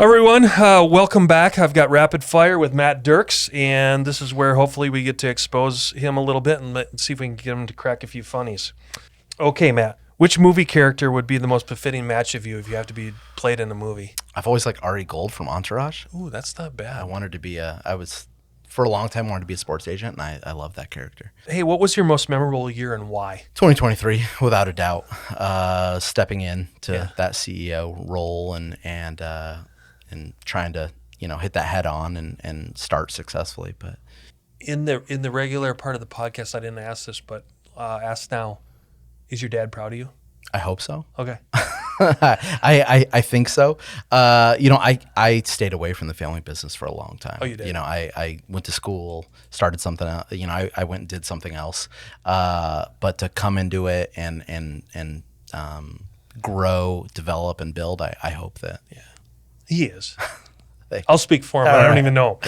Everyone, welcome back. I've got Rapid Fire with Matt Dircks, and this is where hopefully we get to expose him a little bit and see if we can get him to crack a few funnies. Okay, Matt, which movie character would be the most befitting match of you if you have to be played in a movie? I've always liked Ari Gold from Entourage. Ooh, that's not bad. For a long time, wanted to be a sports agent, and I love that character. Hey, what was your most memorable year and why? 2023, without a doubt. Stepping into that CEO role and trying to, hit that head on and start successfully. But in the regular part of the podcast, I didn't ask this, but ask now. Is your dad proud of you? I hope so. Okay. I think so. I stayed away from the family business for a long time. Oh, you did? I went to school, started something else. I went and did something else. But to come into it and grow, develop, and build, I hope that. Yeah. He is. I'll speak for him, but I don't even know.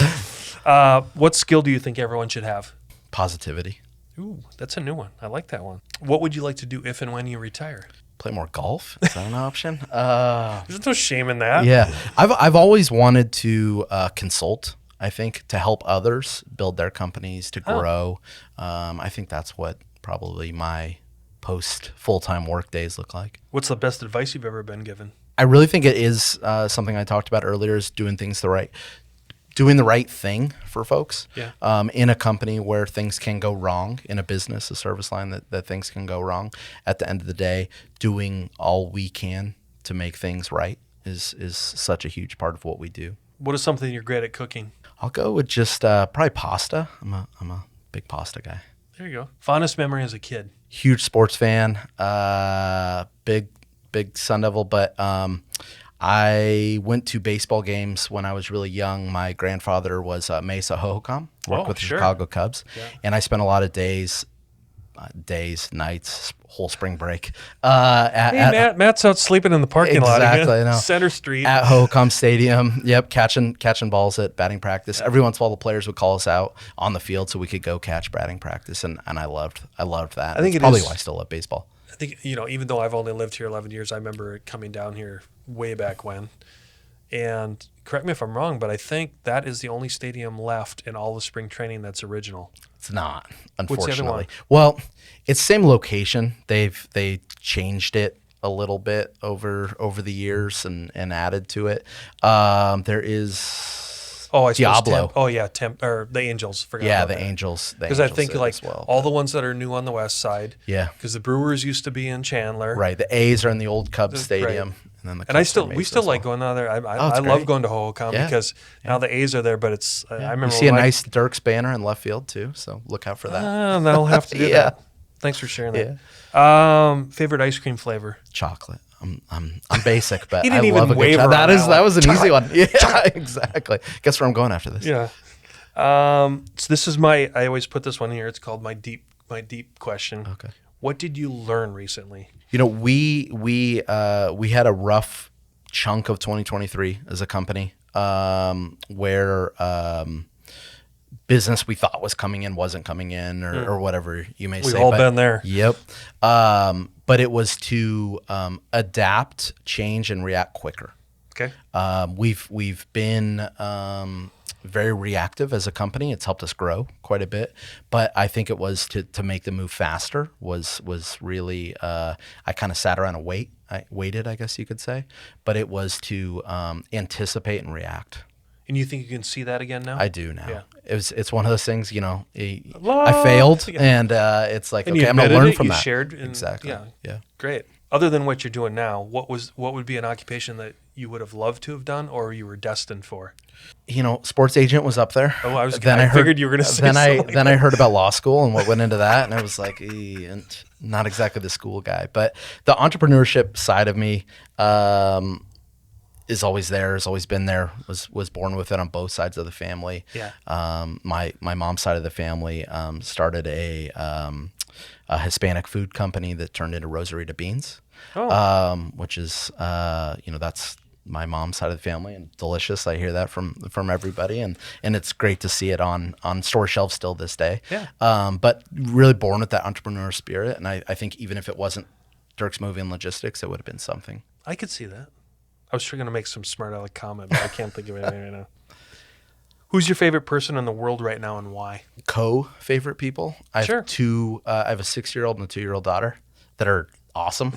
What skill do you think everyone should have? Positivity. Ooh, that's a new one. I like that one. What would you like to do if and when you retire? Play more golf? Is that an option? There's no shame in that. Yeah. I've always wanted to consult, I think, to help others build their companies, to grow. I think that's what probably my post full-time work days look like. What's the best advice you've ever been given? I really think it is something I talked about earlier, is doing the right thing for folks. Yeah. In a company where things can go wrong, in a business, a service line that things can go wrong. At the end of the day, doing all we can to make things right is such a huge part of what we do. What is something you're great at cooking? I'll go with just probably pasta. I'm a big pasta guy. There you go. Fondest memory as a kid? Huge sports fan. Big Sun Devil, but I went to baseball games when I was really young. My grandfather was Mesa Hohokam, worked with the Chicago Cubs, and I spent a lot of days, nights, whole spring break. Matt's out sleeping in the parking lot. Exactly, I know. Center Street. At Hohokam Stadium. Yep, catching balls at batting practice. Every once in a while, the players would call us out on the field so we could go catch batting practice, and I loved that. I think it's probably why I still love baseball. I think, even though I've only lived here 11 years, I remember coming down here way back when. And correct me if I'm wrong, but I think that is the only stadium left in all the spring training that's original. It's not, unfortunately. What's the other one? Well, it's same location. They changed it a little bit over the years and added to it. There is Diablo. Or the Angels. Forgot about the that. Angels. Because I think all the ones that are new on the west side. Yeah. Because the Brewers used to be in Chandler. Right. The A's are in the old Cubs Stadium. Right. And then we still like going down there. I love going to Hohokam because now the A's are there, but it's I remember you see a nice Dircks banner in left field too, so look out for that. That'll have to do that. Thanks for sharing that. Favorite ice cream flavor? Chocolate. I'm basic, but I love a good chocolate. That was an easy one. Yeah, exactly. Guess where I'm going after this. Yeah. So this is I always put this one here. It's called my deep question. Okay. What did you learn recently? We had a rough chunk of 2023 as a company, where business we thought was coming in wasn't coming in, or whatever you may say. We've all been there. Yep. But it was to adapt, change, and react quicker. Okay. We've been very reactive as a company. It's helped us grow quite a bit, but I think it was to make the move faster was really I kind of sat around and waited, I guess you could say, but it was to anticipate and react. And you think you can see that again now? I do now. Yeah. It's one of those things, I failed, and it's like, and okay, I'm going to learn from you that. Shared exactly. Yeah. Great. Other than what you're doing now, what would be an occupation that you would have loved to have done or you were destined for? Sports agent was up there. Oh, I figured you were going to say something. Then I heard about law school and what went into that, and I was like, not exactly the school guy. But the entrepreneurship side of me is always there, has always been there, was born with it on both sides of the family. Yeah. My mom's side of the family started a Hispanic food company that turned into Rosarita Beans, which is, that's my mom's side of the family, and delicious. I hear that from everybody, and it's great to see it on store shelves still this day. Yeah. But really born with that entrepreneur spirit, and I think even if it wasn't Dircks Moving Logistics, it would have been something. I could see that. I was trying to make some smart aleck comment, but I can't think of anything right now. Who's your favorite person in the world right now and why? Co-favorite people. I have two. I have a 6-year-old and a 2-year-old daughter that are awesome,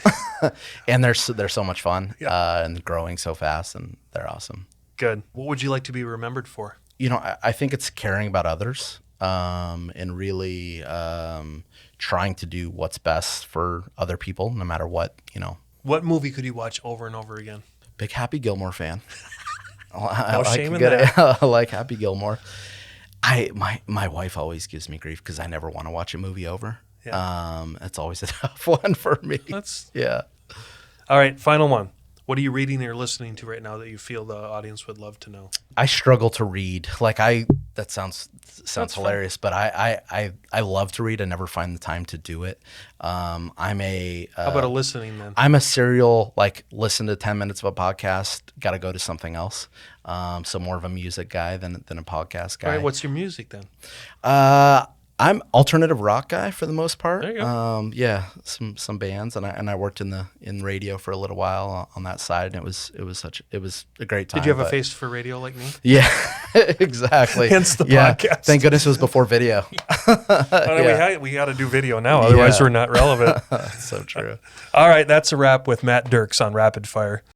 and they're so much fun, and growing so fast, and they're awesome. Good. What would you like to be remembered for? I think it's caring about others, and really trying to do what's best for other people, no matter what. What movie could you watch over and over again? Big Happy Gilmore fan. No shame in that. I like Happy Gilmore. My wife always gives me grief because I never want to watch a movie over. Yeah. It's always a tough one for me. Yeah. All right, final one. What are you reading or listening to right now that you feel the audience would love to know? I struggle to read. That sounds hilarious, but I love to read. I never find the time to do it. How about a listening then? I'm a serial, listen to 10 minutes of a podcast, got to go to something else. So more of a music guy than a podcast guy. All right, what's your music then? I'm alternative rock guy for the most part. There you go. Yeah, some bands, and I worked in radio for a little while on that side, and it was a great time. Did you have a face for radio like me? Yeah, exactly. Hence the podcast. Thank goodness it was before video. We got to do video now, otherwise we're not relevant. So true. All right, that's a wrap with Matt Dircks on Rapid Fire.